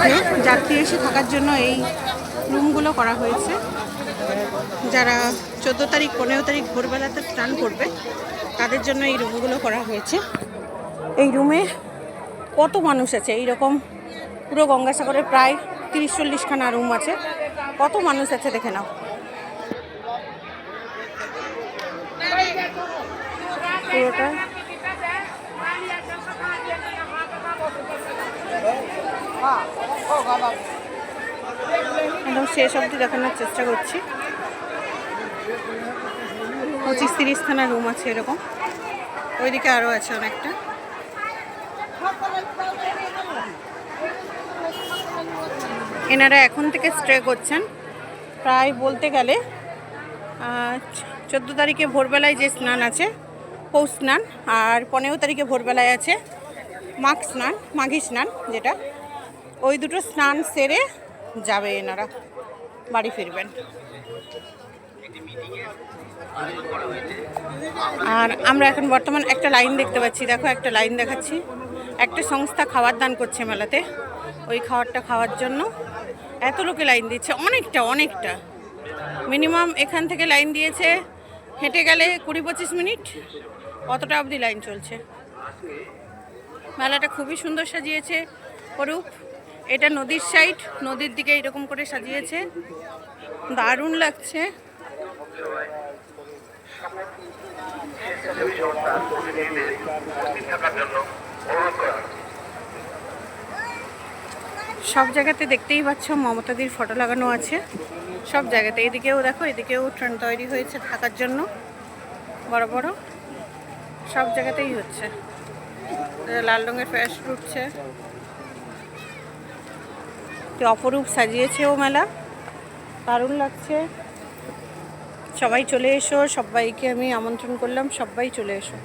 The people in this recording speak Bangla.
মধ্যে যাত্রী এসে থাকার জন্য এই রুমগুলো করা হয়েছে। যারা 14 তারিখ 15 তারিখ ভোরবেলাতে স্নান করবে তাদের জন্য এই রুমগুলো করা হয়েছে। এই রুমে কত মানুষ আছে, এইরকম পুরো গঙ্গাসাগরে প্রায় 30-40 খানা রুম আছে। কত মানুষ আছে দেখে নাও। পুরোটা একদম শেষ অবধি দেখানোর চেষ্টা করছি। 25-30 খানা রুম আছে এরকম। ওইদিকে আরও আছে অনেকটা। এনারা এখন থেকে স্টে করছেন প্রায় বলতে গেলে 14 তারিখে ভোরবেলায় যে স্নান আছে পৌষ স্নান, আর 15 তারিখে ভোরবেলায় আছে মাঘ স্নান, মাঘী স্নান যেটা, ওই দুটো স্নান সেরে যাবে এনারা, বাড়ি ফিরবেন। আর আমরা এখন বর্তমান একটা লাইন দেখতে পাচ্ছি, দেখো একটা লাইন দেখাচ্ছি। একটা সংস্থা খাবার দান করছে মেলাতে, ওই খাবারটা খাওয়ার জন্য এত লোকে লাইন দিচ্ছে, অনেকটা মিনিমাম এখান থেকে লাইন দিয়েছে হেঁটে গেলে 20-25 মিনিট, অতটা অবধি লাইন চলছে। মেলাটা খুবই সুন্দর সাজিয়েছে অরূপ। এটা নদীর সাইড, নদীর দিকে এরকম করে সাজিয়েছে, দারুণ লাগছে। সব জায়গাতে দেখতেই পাচ্ছ মমতাদির ফটো লাগানো আছে, সব জায়গাতে। এদিকেও দেখো, এদিকেও ট্রেন তৈরি হয়েছে থাকার জন্য, বড় বড় সব জায়গাতেই হচ্ছে। লাল রঙের ফ্যাশ উঠছে, কি অপরূপ সাজিয়েছে ও মেলা, দারুণ লাগছে। সবাই চলে এসো, সবাইকে আমি আমন্ত্রণ করলাম, সবাই চলে এসো।